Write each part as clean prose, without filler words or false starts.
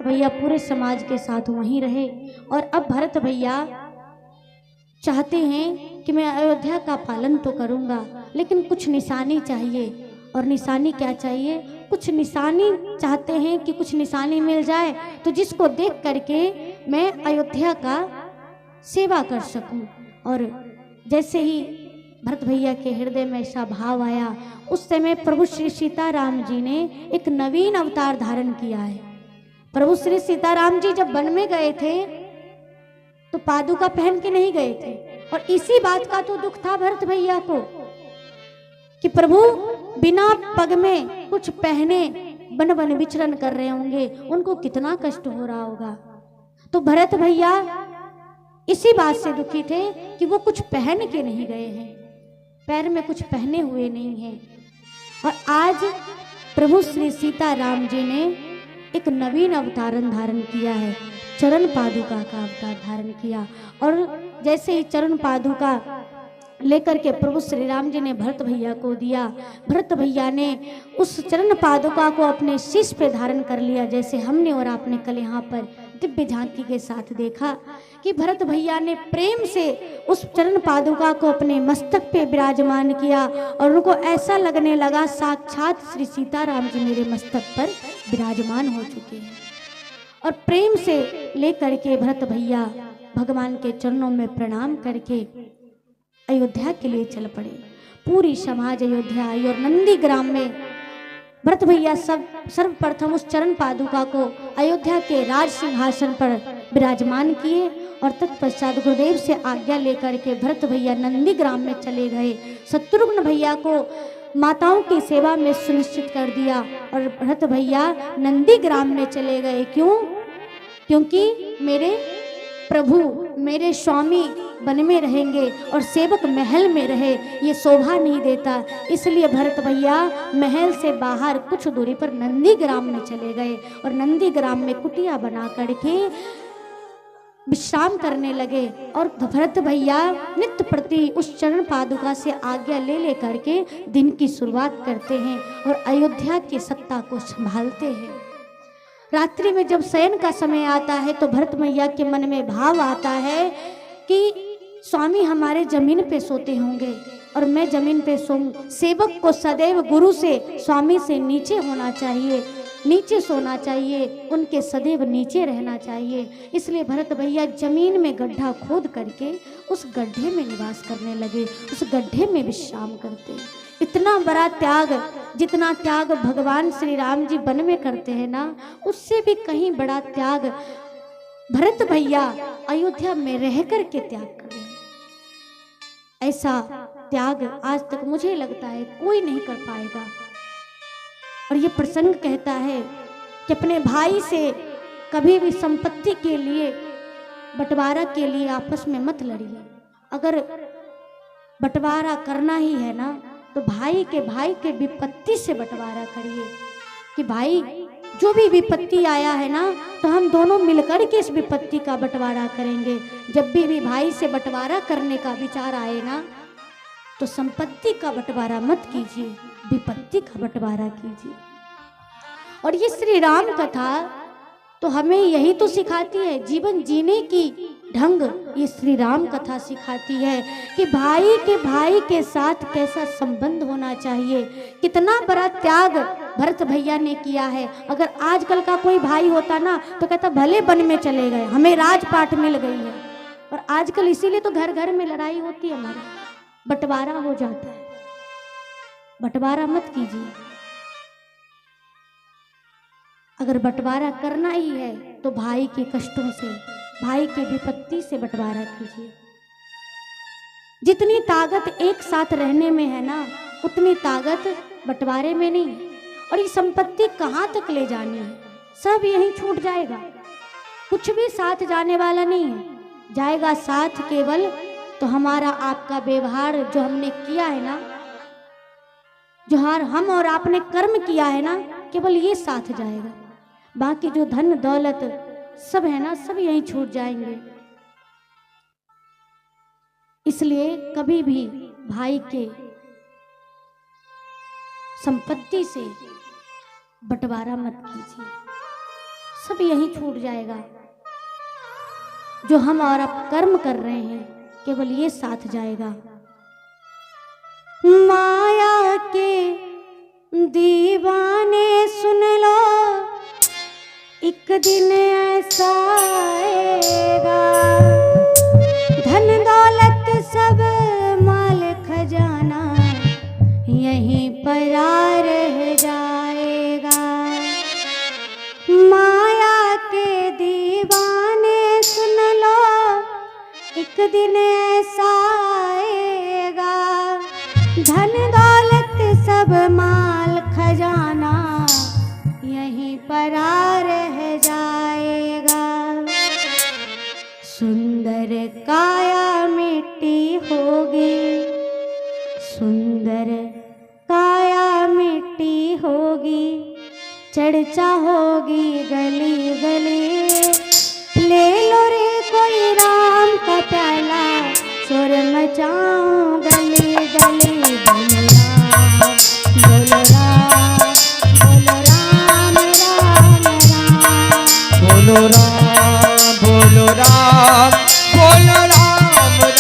भरत भैया पूरे समाज के साथ वहीं रहे। और अब भरत भैया चाहते हैं कि मैं अयोध्या का पालन तो करूंगा, लेकिन कुछ निशानी चाहिए। और निशानी क्या चाहिए? कुछ निशानी चाहते हैं कि कुछ निशानी मिल जाए तो जिसको देख करके मैं अयोध्या का सेवा कर सकूं। और जैसे ही भरत भैया के हृदय में ऐसा भाव आया, उस समय प्रभु श्री सीताराम जी ने एक नवीन अवतार धारण किया है। प्रभु श्री सीताराम जी जब वन में गए थे तो पादुका पहन के नहीं गए थे, और इसी बात का तो दुख था भरत भैया को कि प्रभु बिना पग में कुछ पहने वन वन विचरण कर रहे होंगे, उनको कितना कष्ट हो रहा होगा। तो भरत भैया इसी बात से दुखी थे कि वो कुछ पहन के नहीं गए हैं, पैर में कुछ पहने हुए नहीं हैं। और आज प्रभु श्री सीताराम जी ने एक नवीन अवतारण धारण किया है, चरण पादुका का अवतार धारण किया। और जैसे ही चरण पादुका लेकर के प्रभु श्री राम जी ने भरत भैया को दिया, भरत भैया ने उस चरण पादुका को अपने शीश पे धारण कर लिया। जैसे हमने और आपने कल यहाँ पर दिव्य झांकी के साथ देखा कि भरत भैया ने प्रेम से उस चरण पादुका को अपने मस्तक पे विराजमान किया, और उनको ऐसा लगने लगा साक्षात श्री सीताराम जी मेरे मस्तक पर विराजमान हो चुके हैं। और प्रेम से लेकर के भरत भैया भगवान के चरणों में प्रणाम करके अयोध्या के लिए चल पड़े। पूरी समाज अयोध्या आई और नंदी ग्राम में भरत भैया सर्वप्रथम उस चरण पादुका को अयोध्या के राज सिंहासन पर विराजमान किए। और तत्पश्चात गुरुदेव से आज्ञा लेकर के भरत भैया नंदी ग्राम में चले गए। शत्रुघ्न भैया को माताओं की सेवा में सुनिश्चित कर दिया और भरत भैया नंदी ग्राम में चले गए। क्यों? क्योंकि मेरे प्रभु मेरे स्वामी वन में रहेंगे और सेवक महल में रहे, ये शोभा नहीं देता। इसलिए भरत भैया महल से बाहर कुछ दूरी पर नंदी ग्राम में चले गए और नंदी ग्राम में कुटिया बना करके विश्राम करने लगे। और भरत भैया नित्य प्रति उस चरण पादुका से आज्ञा ले करके दिन की शुरुआत करते हैं और अयोध्या की सत्ता को संभालते हैं। रात्रि में जब शयन का समय आता है तो भरत मैया के मन में भाव आता है कि स्वामी हमारे जमीन पे सोते होंगे और मैं जमीन पे सोऊं। सेवक को सदैव गुरु से स्वामी से नीचे होना चाहिए, नीचे सोना चाहिए, उनके सदैव नीचे रहना चाहिए। इसलिए भरत भैया जमीन में गड्ढा खोद करके उस गड्ढे में निवास करने लगे, उस गड्ढे में विश्राम करते। इतना बड़ा त्याग, जितना त्याग भगवान श्री राम जी वन में करते हैं ना, उससे भी कहीं बड़ा त्याग भरत भैया अयोध्या में रह कर के त्याग कर रहे हैं। ऐसा त्याग आज तक मुझे लगता है कोई नहीं कर पाएगा। और ये प्रसंग कहता है कि अपने भाई से कभी भी संपत्ति के लिए, बंटवारा के लिए आपस में मत लड़िए। अगर बंटवारा करना ही है ना तो भाई के विपत्ति से बंटवारा करिए कि भाई जो भी विपत्ति आया है ना तो हम दोनों मिलकर के इस विपत्ति का बंटवारा करेंगे। जब भी भाई से बंटवारा करने का विचार आए ना तो संपत्ति का बंटवारा मत कीजिए, विपत्ति का बंटवारा कीजिए। और ये श्री राम कथा तो हमें यही तो सिखाती है, जीवन जीने की ढंग ये श्री राम कथा सिखाती है कि भाई के साथ कैसा संबंध होना चाहिए। कितना बड़ा त्याग भरत भैया ने किया है। अगर आजकल का कोई भाई होता ना तो कहता भले वन में चले गए, हमें राजपाट मिल गई है। और आजकल इसीलिए तो घर घर में लड़ाई होती है, हमारा बंटवारा हो जाता है। बंटवारा मत कीजिए। अगर बंटवारा करना ही है तो भाई के कष्टों से, भाई की विपत्ति से बंटवारा कीजिए। जितनी ताकत एक साथ रहने में है ना उतनी ताकत बंटवारे में नहीं। और ये संपत्ति कहाँ तक ले जानी है, सब यहीं छूट जाएगा। कुछ भी साथ जाने वाला नहीं है, जाएगा साथ केवल तो हमारा आपका व्यवहार जो हमने किया है ना, जो हम और आपने कर्म किया है ना, केवल ये साथ जाएगा। बाकी जो धन दौलत सब है ना सब यहीं छूट जाएंगे। इसलिए कभी भी भाई के संपत्ति से बंटवारा मत कीजिए। सब यहीं छूट जाएगा। जो हम और अब कर्म कर रहे हैं केवल ये साथ जाएगा। माया के दीवाने सुन लो, एक दिन ऐसा आएगा, धन दौलत सब माल खजाना यहीं पर रह जाएगा। माया के दीवाने सुन लो, एक दिन ऐसा आएगा, धन दौलत सब माल खजाना यहीं पर रह जाएगा। सुंदर काया मिट्टी होगी, सुंदर काया मिट्टी होगी, चर्चा होगी गली गली। ले लो रे कोई राम का प्याला, शोर मचाऊं गली गली। बोलो राम, बोलो राम, बोलो राम बोलो राम, बोलो राम, बोलो राम,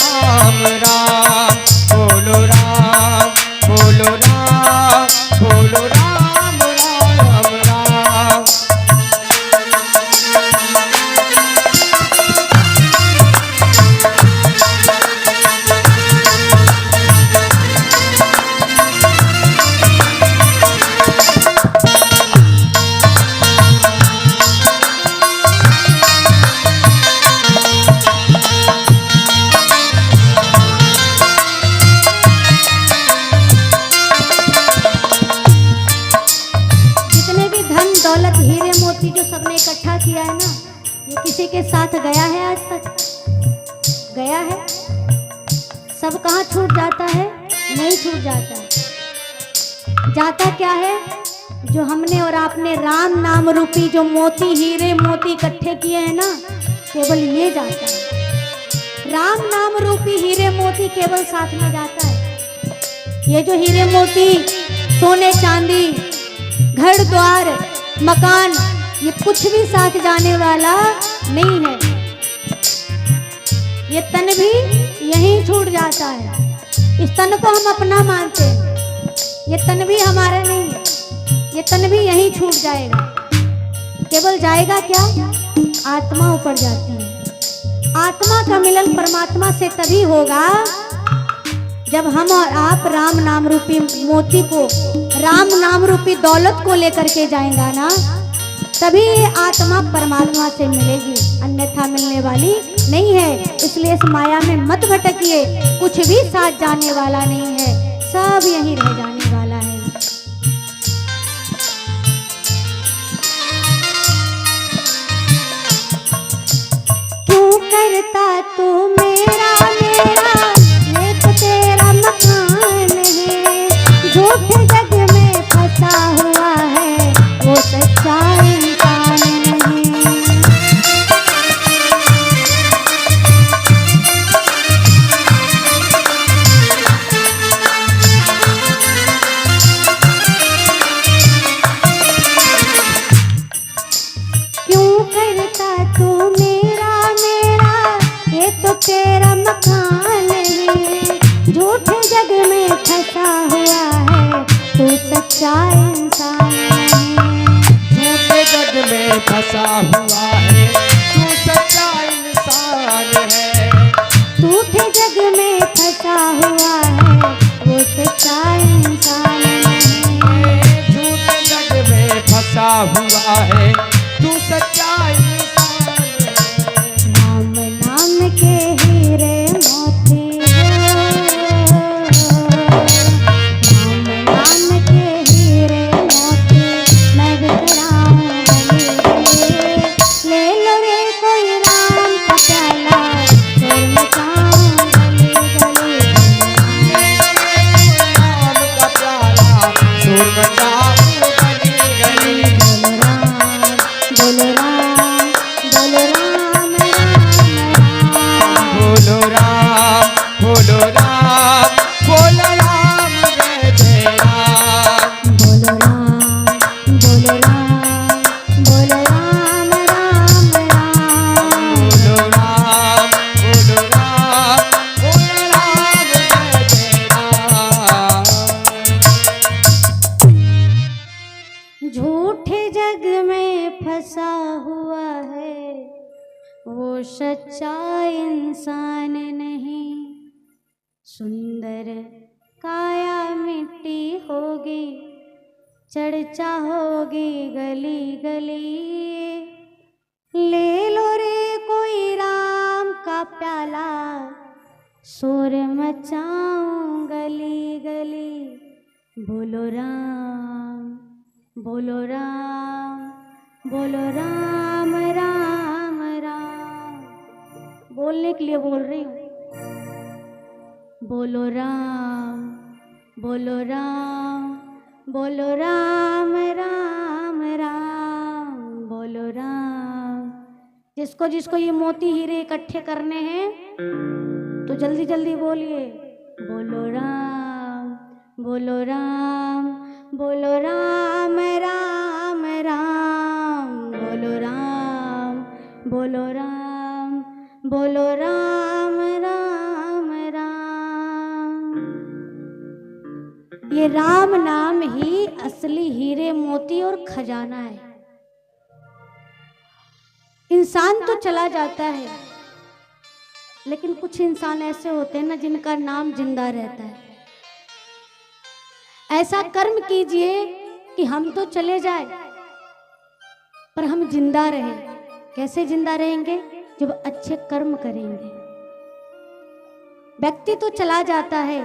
राम राम, बोलो राम, बोलो राम, बोलो राम, राम राम। दौलत हीरे मोती जो सबने इकट्ठा किया है ना, ये किसी के साथ गया है? आज तक गया है? सब कहाँ छूट जाता है? नहीं छूट जाता है। जाता क्या है? जो हमने और आपने राम नाम रूपी जो मोती, हीरे मोती इकट्ठे किए हैं ना, केवल ये जाता है। राम नाम रूपी हीरे मोती केवल साथ में जाता है। ये जो हीरे मोती, सोने चांदी, घर द्वार, मकान, ये कुछ भी साथ जाने वाला नहीं है। ये तन भी यहीं छूट जाता है। इस तन को हम अपना मानते हैं, ये तन भी हमारा नहीं है। ये तन भी यहीं छूट जाएगा। केवल जाएगा क्या? आत्मा ऊपर जाती है। आत्मा का मिलन परमात्मा से तभी होगा जब हम और आप राम नाम रूपी मोती को, राम नाम रूपी दौलत को लेकर के जाएगा ना, तभी आत्मा परमात्मा से मिलेगी, अन्यथा मिलने वाली नहीं है। इसलिए इस माया में मत भटकिए, कुछ भी साथ जाने वाला नहीं है, सब यहीं रह जाने वाला है। क्यों करता तू मेरा मेरा, ये तो तेरा मकान है। झूठे जग में फंसा हुआ है, वो सच्चा इंसान नहीं। क्यों करता तू मेरा मेरा, ये तो तेरा मकान है। झूठे जग में फंसा हुआ है, तू सच्चा इंसान नहीं। झूठे जग में फंसा हुआ है, तू सच्चा इंसान है। झूठे जग में फंसा हुआ है, वो सच्चा इंसान नहीं। झूठे जग में फंसा हुआ है, तू सच्चा इंसान है। नाम नाम के हीरे मोती हो, नाम नाम के हीरे मोती मैं बिखराऊं गली गली। ले लो रे कोई राम का प्याला, शोर मचाऊं गली गली। राम का प्याला, शोर मचाऊं गली गली। बोलो राम, हुआ है वो सच्चा इंसान नहीं। सुंदर काया मिट्टी होगी, चर्चा होगी गली गली। ले लो रे कोई राम का प्याला, शोर मचाऊं गली गली। बोलो राम, बोलो राम, बोलो राम राम राम। बोलने के लिए बोल रही हूँ। बोलो राम, बोलो राम, बोलो राम राम राम, बोलो राम। जिसको जिसको ये मोती हीरे इकट्ठे करने हैं तो जल्दी जल्दी बोलिए। बोलो राम, बोलो राम, बोलो राम राम राम, बोलो राम, बोलो राम, बोलो राम राम राम। ये राम नाम ही असली हीरे मोती और खजाना है। इंसान तो चला जाता है, लेकिन कुछ इंसान ऐसे होते हैं ना जिनका नाम जिंदा रहता है। ऐसा कर्म कीजिए कि हम तो चले जाए पर हम जिंदा रहे। कैसे जिंदा रहेंगे? जब अच्छे कर्म करेंगे। व्यक्ति तो चला जाता है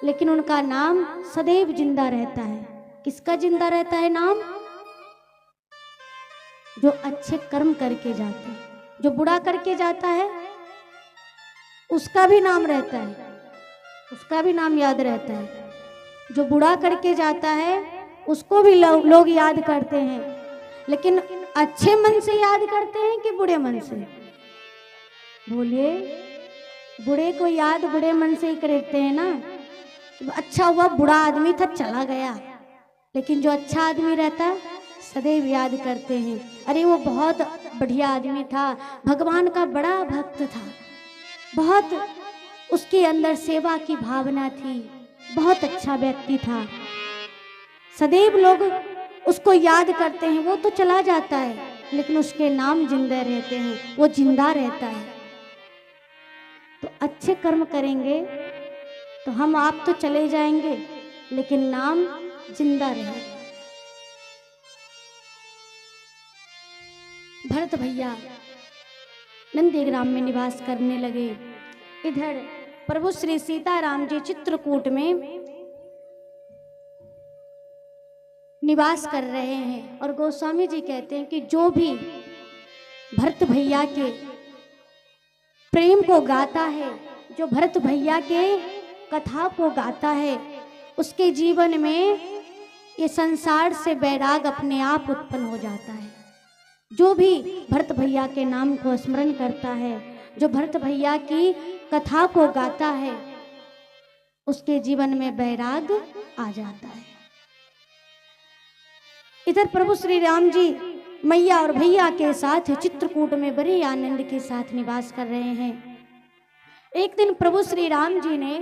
लेकिन उनका नाम सदैव जिंदा रहता है। किसका जिंदा रहता है नाम? जो अच्छे कर्म करके जाते हैं। जो बुरा करके जाता है उसका भी नाम रहता है, उसका भी नाम याद रहता है। जो बुरा करके जाता है उसको भी लोग याद करते हैं, लेकिन अच्छे मन से याद करते हैं कि बुरे मन से? बोलिए। बुरे को याद बुरे मन से ही करते हैं ना। अच्छा हुआ बुरा आदमी था चला गया, लेकिन जो अच्छा आदमी रहता सदैव याद करते हैं। अरे वो बहुत बढ़िया आदमी था, भगवान का बड़ा भक्त था, बहुत उसके अंदर सेवा की भावना थी, बहुत अच्छा व्यक्ति था। सदैव लोग उसको याद करते हैं। वो तो चला जाता है लेकिन उसके नाम जिंदा रहते हैं, वो जिंदा रहता है। तो अच्छे कर्म करेंगे तो हम आप तो चले जाएंगे लेकिन नाम जिंदा रहेगा। भरत भैया नंदीग्राम में निवास करने लगे। इधर प्रभु श्री सीताराम जी चित्रकूट में निवास कर रहे हैं। और गोस्वामी जी कहते हैं कि जो भी भरत भैया के प्रेम को गाता है, जो भरत भैया के कथा को गाता है, उसके जीवन में ये संसार से वैराग अपने आप उत्पन्न हो जाता है। जो भी भरत भैया के नाम को स्मरण करता है, जो भरत भैया की कथा को गाता है, उसके जीवन में वैराग आ जाता है। इधर प्रभु श्री राम जी मैया और भैया के साथ चित्रकूट में बड़े आनंद के साथ निवास कर रहे हैं। एक दिन प्रभु श्री राम जी ने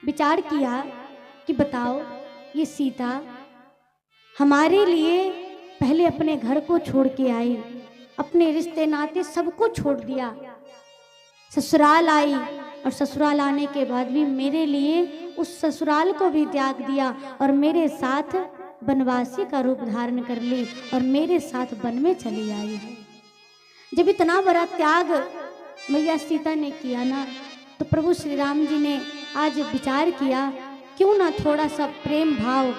विचार किया कि बताओ, ये सीता हमारे लिए पहले अपने घर को छोड़ के आई, अपने रिश्ते नाते सबको छोड़ दिया, ससुराल आई और ससुराल आने के बाद भी मेरे लिए उस ससुराल को भी त्याग दिया और मेरे साथ वनवासी का रूप धारण कर ली और मेरे साथ वन में चली आई है। जब इतना बड़ा त्याग मैया सीता ने किया ना, तो प्रभु श्री राम जी ने आज विचार किया क्यों ना थोड़ा सा प्रेम भाव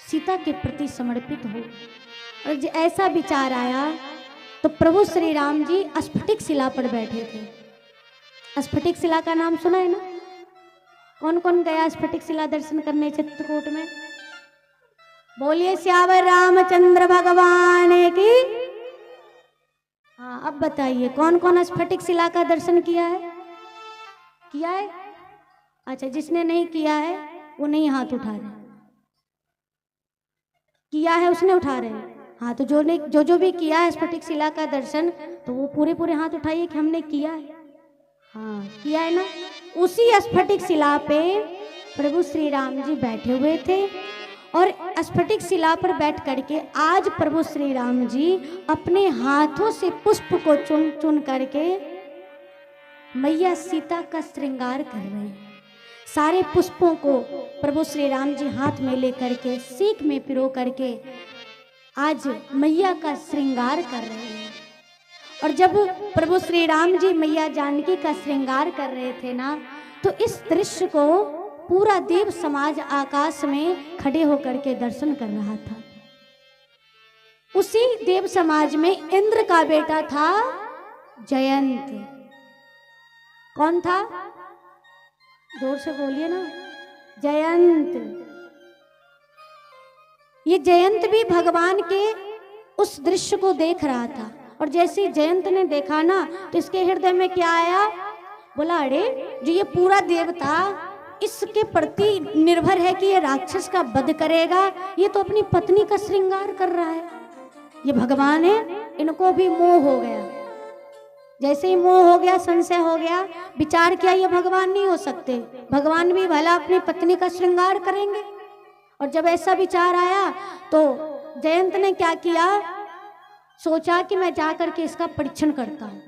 सीता के प्रति समर्पित हो। और ऐसा विचार आया तो प्रभु श्री राम जी स्फटिक शिला पर बैठे थे। स्फटिक शिला का नाम सुना है ना? कौन कौन गया स्फटिक शिला दर्शन करने चित्रकूट में? बोलिए श्यावर रामचंद्र भगवान की। हाँ, अब बताइए कौन कौन स्फटिक शिला का दर्शन किया है? किया है? अच्छा, जिसने नहीं किया है वो नहीं हाथ उठा रहे। किया है उसने उठा रहे हैं। हाँ, तो जो भी किया है स्फटिक शिला का दर्शन, तो वो पूरे पूरे हाथ उठाइए कि हमने किया है। हाँ, किया है ना। उसी स्फटिक शिला पे प्रभु श्री राम जी बैठे हुए थे और स्फटिक शिला पर बैठ करके आज प्रभु श्री राम जी अपने हाथों से पुष्प को चुन चुन करके मैया सीता का श्रृंगार कर रहे हैं। सारे पुष्पों को प्रभु श्री राम जी हाथ में लेकर के सीख में पिरो करके आज मैया का श्रृंगार कर रहे हैं। और जब प्रभु श्री राम जी मैया जानकी का श्रृंगार कर रहे थे ना, तो इस दृश्य को पूरा देव समाज आकाश में खड़े होकर के दर्शन कर रहा था। उसी देव समाज में इंद्र का बेटा था जयंत। कौन था? जोर से बोलिए ना, जयंत। ये जयंत भी भगवान के उस दृश्य को देख रहा था। और जैसे जयंत ने देखा ना, तो इसके हृदय में क्या आया? बोला अरे जो ये पूरा देवता इसके प्रति निर्भर है कि ये राक्षस का वध करेगा, ये तो अपनी पत्नी का श्रृंगार कर रहा है। ये भगवान है, इनको भी मोह हो गया। जैसे ही मोह हो गया, संशय हो गया, विचार किया ये भगवान नहीं हो सकते, भगवान भी भला अपनी पत्नी का श्रृंगार करेंगे। और जब ऐसा विचार आया तो जयंत ने क्या किया? सोचा कि मैं जाकर के इसका परीक्षण करता हूँ।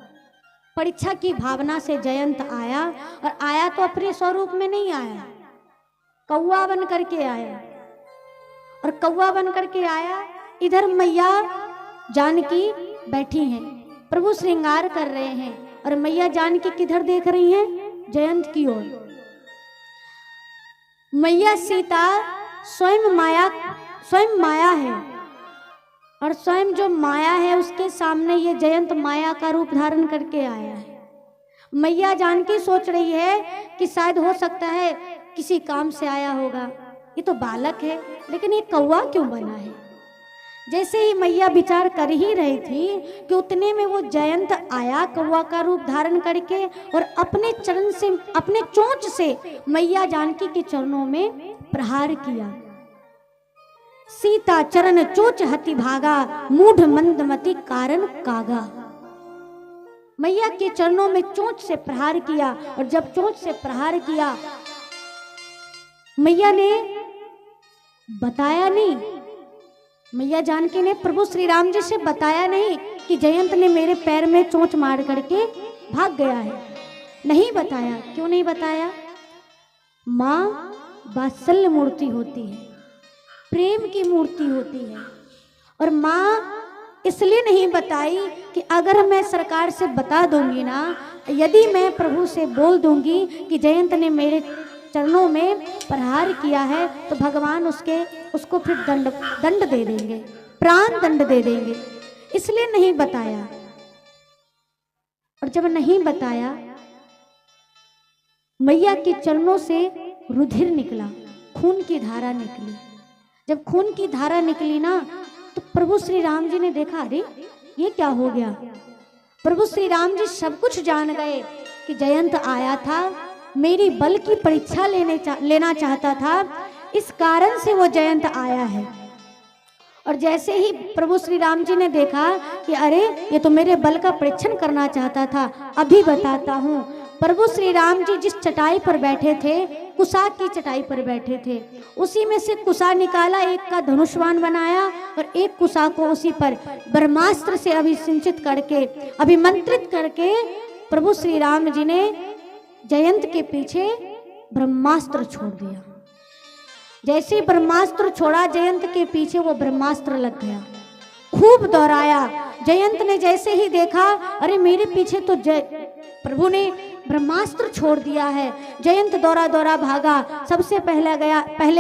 परीक्षा की भावना से जयंत आया, और आया तो अपने स्वरूप में नहीं आया, कौवा बन करके आया। और कौवा बन करके आया, इधर मैया जानकी बैठी हैं, प्रभु श्रृंगार कर रहे हैं, और मैया जानकी किधर देख रही हैं? जयंत की ओर। मैया सीता स्वयं माया है, और स्वयं जो माया है उसके सामने ये जयंत माया का रूप धारण करके आया है। मैया जानकी सोच रही है कि शायद हो सकता है किसी काम से आया होगा, ये तो बालक है, लेकिन ये कौवा क्यों बना है? जैसे ही मैया विचार कर ही रही थी कि उतने में वो जयंत आया कौवा का रूप धारण करके, और अपने चरण से, अपने चोंच से मैया जानकी के चरणों में प्रहार किया। सीता चरण चोच हति भागा, मूढ़ मंदमति कारण कागा। मैया के चरणों में चोंच से प्रहार किया, और जब चोंच से प्रहार किया, मैया ने बताया नहीं, मैया जानकी ने प्रभु श्री राम जी से बताया नहीं कि जयंत ने मेरे पैर में चोंच मार करके भाग गया है। नहीं बताया। क्यों नहीं बताया? माँ वात्सल्य मूर्ति होती है, प्रेम की मूर्ति होती है। और माँ इसलिए नहीं बताई कि अगर मैं सरकार से बता दूंगी ना, यदि मैं प्रभु से बोल दूंगी कि जयंत ने मेरे चरणों में प्रहार किया है, तो भगवान उसको फिर दंड दे देंगे, प्राण दंड दे देंगे, इसलिए नहीं बताया। और जब नहीं बताया, मैया के चरणों से रुधिर निकला, खून की धारा निकली। जब खून की धारा निकली ना, तो प्रभु श्री राम जी ने देखा, अरे ये क्या हो गया? प्रभु श्री राम जी सब कुछ जान गए कि जयंत आया था, मेरी बल की परीक्षा लेना चाहता था, इस कारण से वो जयंत आया है। और जैसे ही प्रभु श्री राम जी ने देखा कि अरे ये तो मेरे बल का परीक्षण करना चाहता था, अभी बताता हूँ। प्रभु श्री राम जी जिस चटाई पर बैठे थे, कुशा की चटाई पर बैठे थे, उसी में से कुशा निकाला, एक का धनुष्वान बनाया, और एक कुशा को उसी पर ब्रह्मास्त्र से अभिसिंचित करके, अभिमंत्रित करके प्रभु श्री राम जी ने जयंत के पीछे ब्रह्मास्त्र छोड़ दिया। जैसे प्रमास्त्र छोड़ा जयंत के पीछे वो ब्रह्मास्त्र लग गया, खूब दोहराया। जयंत ने जैसे ही देखा अरे मेरे पीछे तो प्रभु ने ब्रह्मास्त्र छोड़ दिया है, जयंत दौड़ा दौड़ा भागा। सबसे पहले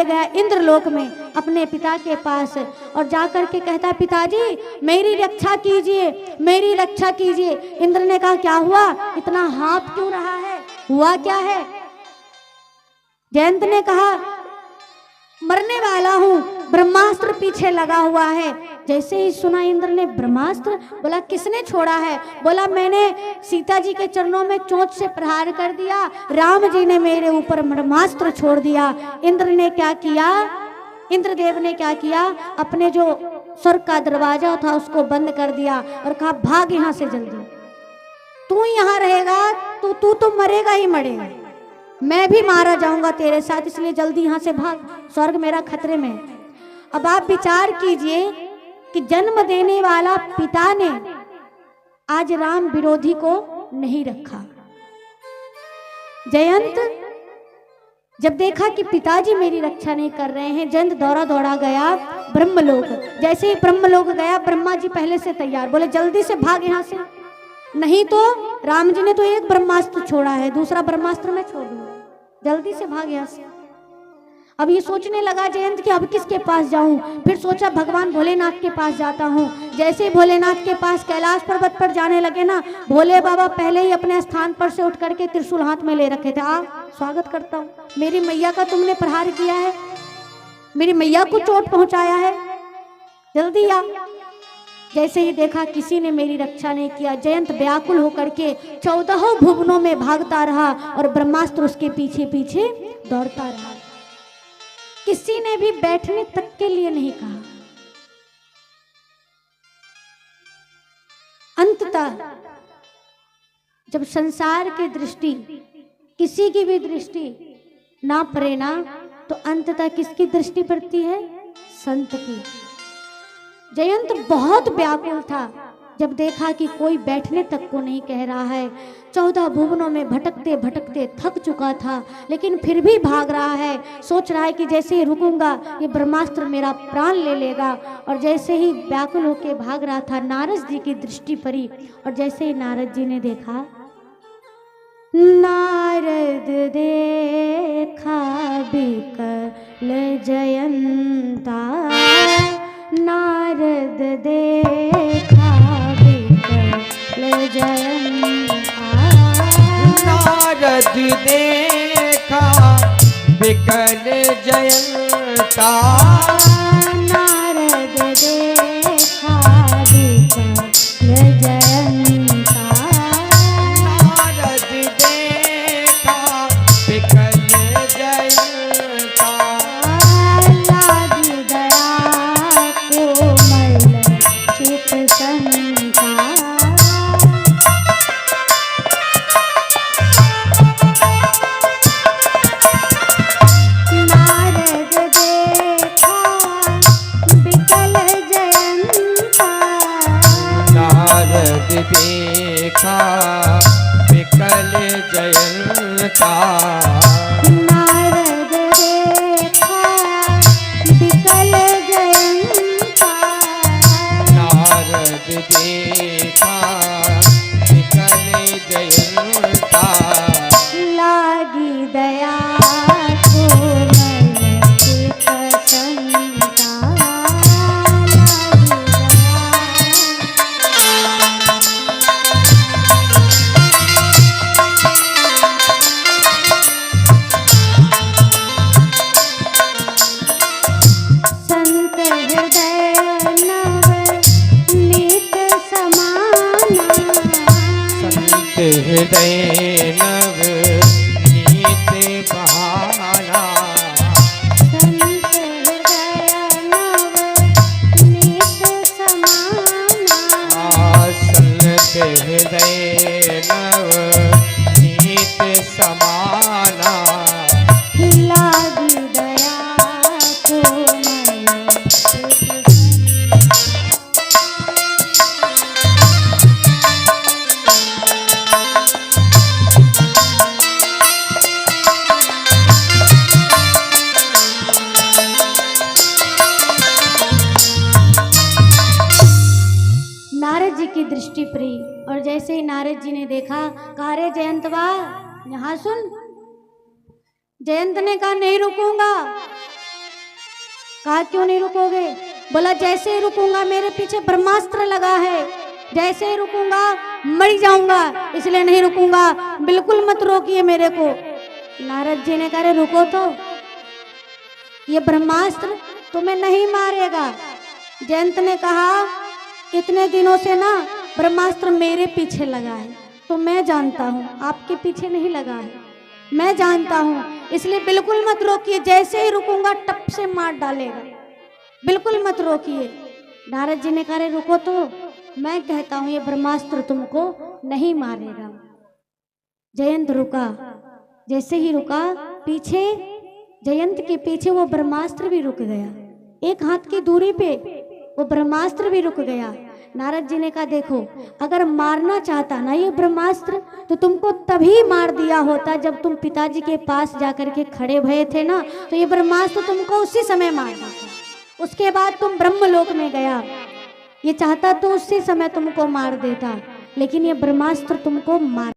गया इंद्रलोक में अपने पिता के पास और जाकर के कहता पिताजी मेरी रक्षा कीजिए, मेरी रक्षा कीजिए। इंद्र ने कहा क्या हुआ, इतना हाथ क्यों रहा है, हुआ क्या है? जयंत ने कहा मरने वाला हूं, ब्रह्मास्त्र पीछे लगा हुआ है। जैसे ही सुना इंद्र ने ब्रह्मास्त्र, बोला किसने छोड़ा है? बोला मैंने सीता जी के चरणों में चोंच से प्रहार कर दिया, राम जी ने मेरे ऊपर ब्रह्मास्त्र छोड़ दिया। इंद्र ने क्या किया, इंद्रदेव ने क्या किया, अपने जो स्वर्ग का दरवाजा था उसको बंद कर दिया और कहा भाग यहाँ से जल्दी, तू यहाँ रहेगा तू तो मरेगा ही मरेगा, मैं भी मारा जाऊंगा तेरे साथ, इसलिए जल्दी यहाँ से भाग, स्वर्ग मेरा खतरे में। अब आप विचार कीजिए कि जन्म देने वाला पिता ने आज राम विरोधी को नहीं रखा। जयंत जब देखा कि पिताजी मेरी रक्षा नहीं कर रहे हैं, जयंत दौड़ा दौड़ा गया ब्रह्मलोक। जैसे ही ब्रह्मलोक गया, ब्रह्मा जी पहले से तैयार, बोले जल्दी से भाग यहाँ से, नहीं तो राम जी ने तो एक ब्रह्मास्त्र छोड़ा है, दूसरा ब्रह्मास्त्र मैं छोड़ दूंगा, जल्दी से भाग यहाँ से। अब ये सोचने लगा जयंत कि अब किसके पास जाऊं। फिर सोचा भगवान भोलेनाथ के पास जाता हूं। जैसे ही भोलेनाथ के पास कैलाश पर्वत पर जाने लगे ना, भोले बाबा पहले ही अपने स्थान पर से उठ करके त्रिशूल हाथ में ले रखे थे। आ स्वागत करता हूं, मेरी मैया का तुमने प्रहार किया है, मेरी मैया को चोट पहुंचाया है, जल्दी आ। जैसे ही देखा किसी ने मेरी रक्षा नहीं किया, जयंत व्याकुल होकर के 14 भुवनों में भागता रहा और ब्रह्मास्त्र उसके पीछे पीछे दौड़ता रहा। किसी ने भी बैठने तक के लिए नहीं कहा। अंततः जब संसार की दृष्टि, किसी की भी दृष्टि ना पड़े ना, तो अंततः किसकी दृष्टि पड़ती है? संत की। जयंत बहुत व्याकुल था जब देखा कि कोई बैठने तक को नहीं कह रहा है। 14 भुवनों में भटकते भटकते थक चुका था, लेकिन फिर भी भाग रहा है। सोच रहा है कि जैसे ही रुकूंगा ये ब्रह्मास्त्र मेरा प्राण ले लेगा। और जैसे ही व्याकुल होके भाग रहा था, नारद जी की दृष्टि पड़ी और जैसे ही नारद जी ने देखा, नारद देखा बिकल जयंता, नारद देखा बिकल जयंता, नारद देखा बिकल जयंता, नारद देखा बिकल जयंता, नारद देखा बिकल जयंता, लागी दया कोमल चित संता। देखा बिकल जयंता, नारद देखा बिकल जयंता, नारद देखा बिकल जयंता, लागी दया कोमल चित संता, हृदय नव नीत बहाना, संत हृदय नव नीत समाना, संत हृदय नव नीत समाना, लागी दया कोमल चित। नारद जी की दृष्टि पड़ी और जैसे ही नारद जी ने देखा, कहा रे जयंतवा यहाँ सुन। जयंत ने कहा नहीं रुकूंगा। कहा क्यों नहीं रुकोगे? बोला जैसे ही रुकूंगा मेरे पीछे ब्रह्मास्त्र लगा है, जैसे ही रुकूंगा मर जाऊंगा, इसलिए नहीं रुकूंगा, बिल्कुल मत रोकिए मेरे को। नारद जी ने कहा रुको तो, ये ब्रह्मास्त्र तुम्हें नहीं मारेगा। जयंत ने कहा इतने दिनों से ना ब्रह्मास्त्र मेरे पीछे लगा है, तो मैं जानता हूँ, आपके पीछे नहीं लगा है, मैं जानता हूँ, इसलिए बिल्कुल मत रोकिए। जैसे ही रुकूंगा टप से मार डालेगा, बिल्कुल मत रोकिए। नारद जी ने कहा रुको तो, मैं कहता हूँ ये ब्रह्मास्त्र तुमको नहीं मारेगा। जयंत रुका। जैसे ही रुका, पीछे जयंत के पीछे वो ब्रह्मास्त्र भी रुक गया। एक हाथ की दूरी पे वो ब्रह्मास्त्र भी रुक गया। नारद जी ने कहा देखो, अगर मारना चाहता ना ये ब्रह्मास्त्र तो तुमको तभी मार दिया होता जब तुम पिताजी के पास जाकर के खड़े भये थे ना, तो ये ब्रह्मास्त्र तुमको उसी समय मार देता। उसके बाद तुम ब्रह्मलोक में गया, ये चाहता तो उसी समय तुमको मार देता, लेकिन ये ब्रह्मास्त्र तुमको मार